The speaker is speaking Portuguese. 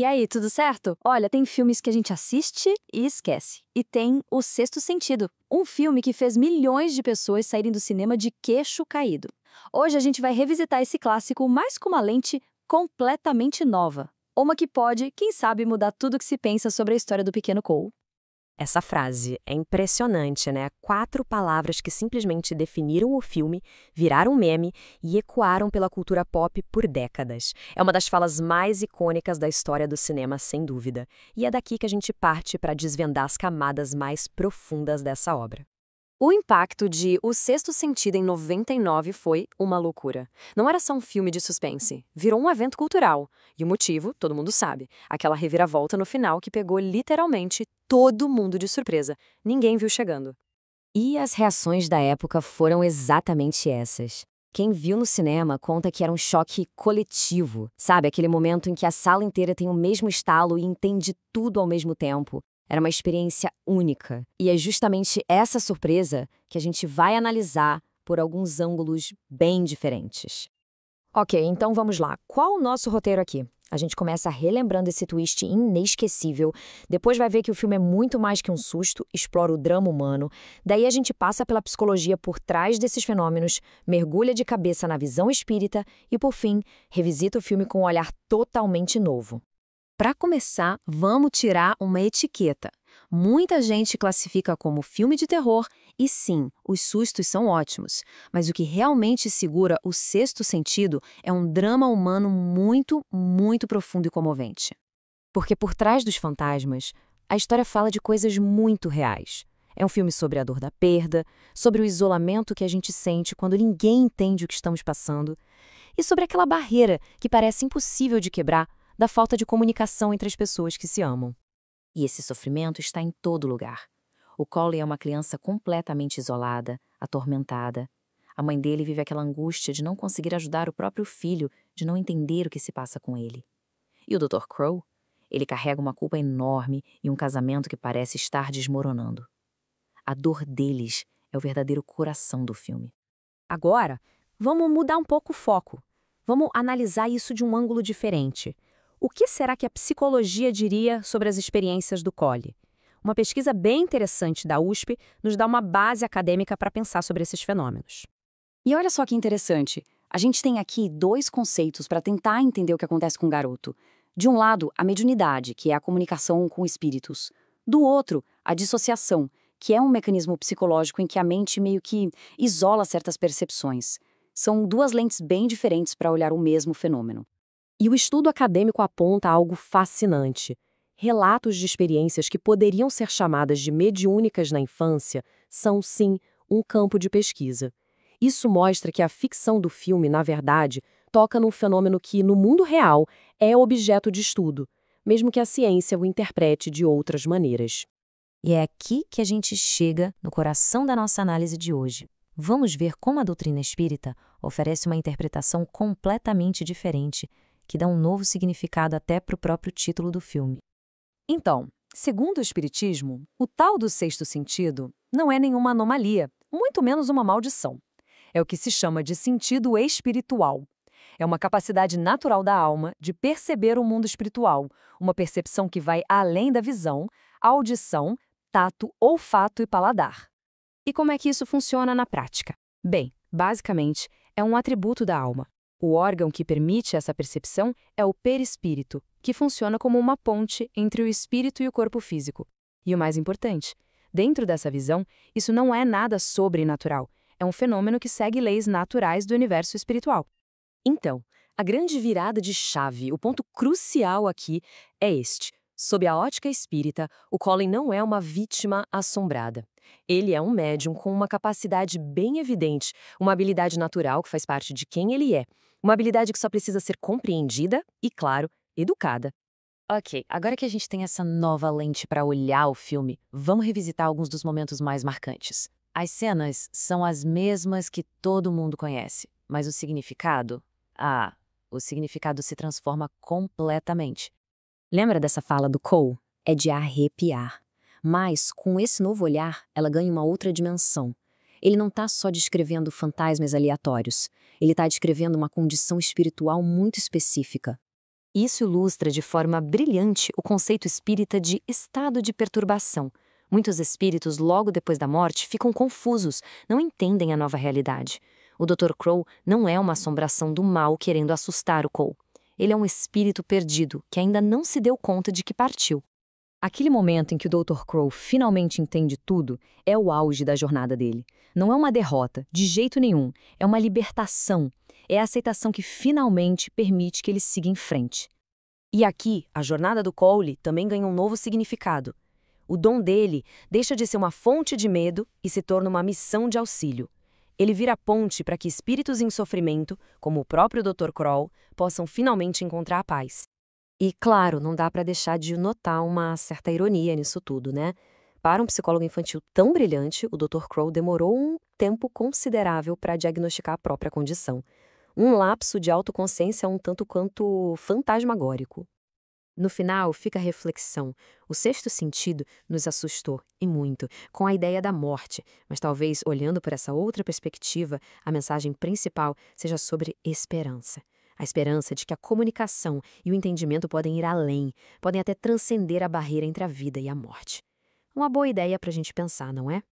E aí, tudo certo? Olha, tem filmes que a gente assiste e esquece. E tem O Sexto Sentido, um filme que fez milhões de pessoas saírem do cinema de queixo caído. Hoje a gente vai revisitar esse clássico, mas com uma lente completamente nova. Uma que pode, quem sabe, mudar tudo que se pensa sobre a história do pequeno Cole. Essa frase é impressionante, né? 4 palavras que simplesmente definiram o filme, viraram meme e ecoaram pela cultura pop por décadas. É uma das falas mais icônicas da história do cinema, sem dúvida. E é daqui que a gente parte para desvendar as camadas mais profundas dessa obra. O impacto de O Sexto Sentido em 99 foi uma loucura. Não era só um filme de suspense, virou um evento cultural. E o motivo, todo mundo sabe, aquela reviravolta no final que pegou literalmente todo mundo de surpresa. Ninguém viu chegando. E as reações da época foram exatamente essas. Quem viu no cinema conta que era um choque coletivo, sabe? Aquele momento em que a sala inteira tem o mesmo estalo e entende tudo ao mesmo tempo. Era uma experiência única. E é justamente essa surpresa que a gente vai analisar por alguns ângulos bem diferentes. Ok, então vamos lá. Qual o nosso roteiro aqui? A gente começa relembrando esse twist inesquecível, depois vai ver que o filme é muito mais que um susto, explora o drama humano, daí a gente passa pela psicologia por trás desses fenômenos, mergulha de cabeça na visão espírita e, por fim, revisita o filme com um olhar totalmente novo. Para começar, vamos tirar uma etiqueta. Muita gente classifica como filme de terror, e sim, os sustos são ótimos, mas o que realmente segura O Sexto Sentido é um drama humano muito, muito profundo e comovente. Porque por trás dos fantasmas, a história fala de coisas muito reais. É um filme sobre a dor da perda, sobre o isolamento que a gente sente quando ninguém entende o que estamos passando, e sobre aquela barreira que parece impossível de quebrar da falta de comunicação entre as pessoas que se amam. E esse sofrimento está em todo lugar. O Cole é uma criança completamente isolada, atormentada. A mãe dele vive aquela angústia de não conseguir ajudar o próprio filho, de não entender o que se passa com ele. E o Dr. Crow? Ele carrega uma culpa enorme e um casamento que parece estar desmoronando. A dor deles é o verdadeiro coração do filme. Agora, vamos mudar um pouco o foco. Vamos analisar isso de um ângulo diferente. O que será que a psicologia diria sobre as experiências do Cole? Uma pesquisa bem interessante da USP nos dá uma base acadêmica para pensar sobre esses fenômenos. E olha só que interessante, a gente tem aqui dois conceitos para tentar entender o que acontece com o garoto. De um lado, a mediunidade, que é a comunicação com espíritos. Do outro, a dissociação, que é um mecanismo psicológico em que a mente meio que isola certas percepções. São duas lentes bem diferentes para olhar o mesmo fenômeno. E o estudo acadêmico aponta algo fascinante. Relatos de experiências que poderiam ser chamadas de mediúnicas na infância são, sim, um campo de pesquisa. Isso mostra que a ficção do filme, na verdade, toca num fenômeno que, no mundo real, é objeto de estudo, mesmo que a ciência o interprete de outras maneiras. E é aqui que a gente chega no coração da nossa análise de hoje. Vamos ver como a doutrina espírita oferece uma interpretação completamente diferente, que dá um novo significado até para o próprio título do filme. Então, segundo o Espiritismo, o tal do sexto sentido não é nenhuma anomalia, muito menos uma maldição. É o que se chama de sentido espiritual. É uma capacidade natural da alma de perceber o mundo espiritual, uma percepção que vai além da visão, audição, tato, olfato e paladar. E como é que isso funciona na prática? Bem, basicamente, é um atributo da alma. O órgão que permite essa percepção é o perispírito, que funciona como uma ponte entre o espírito e o corpo físico. E o mais importante, dentro dessa visão, isso não é nada sobrenatural, é um fenômeno que segue leis naturais do universo espiritual. Então, a grande virada de chave, o ponto crucial aqui é este. Sob a ótica espírita, o Colin não é uma vítima assombrada. Ele é um médium com uma capacidade bem evidente, uma habilidade natural que faz parte de quem ele é. Uma habilidade que só precisa ser compreendida e, claro, educada. Ok, agora que a gente tem essa nova lente para olhar o filme, vamos revisitar alguns dos momentos mais marcantes. As cenas são as mesmas que todo mundo conhece, mas o significado? O significado se transforma completamente. Lembra dessa fala do Cole? É de arrepiar. Mas, com esse novo olhar, ela ganha uma outra dimensão. Ele não está só descrevendo fantasmas aleatórios. Ele está descrevendo uma condição espiritual muito específica. Isso ilustra de forma brilhante o conceito espírita de estado de perturbação. Muitos espíritos, logo depois da morte, ficam confusos, não entendem a nova realidade. O Dr. Crow não é uma assombração do mal querendo assustar o Cole. Ele é um espírito perdido que ainda não se deu conta de que partiu. Aquele momento em que o Dr. Crow finalmente entende tudo é o auge da jornada dele. Não é uma derrota, de jeito nenhum. É uma libertação. É a aceitação que finalmente permite que ele siga em frente. E aqui, a jornada do Cole também ganha um novo significado. O dom dele deixa de ser uma fonte de medo e se torna uma missão de auxílio. Ele vira ponte para que espíritos em sofrimento, como o próprio Dr. Crow, possam finalmente encontrar a paz. E, claro, não dá para deixar de notar uma certa ironia nisso tudo, né? Para um psicólogo infantil tão brilhante, o Dr. Crow demorou um tempo considerável para diagnosticar a própria condição. Um lapso de autoconsciência um tanto quanto fantasmagórico. No final, fica a reflexão. O sexto sentido nos assustou, e muito, com a ideia da morte, mas talvez, olhando por essa outra perspectiva, a mensagem principal seja sobre esperança. A esperança de que a comunicação e o entendimento podem ir além, podem até transcender a barreira entre a vida e a morte. Uma boa ideia para a gente pensar, não é?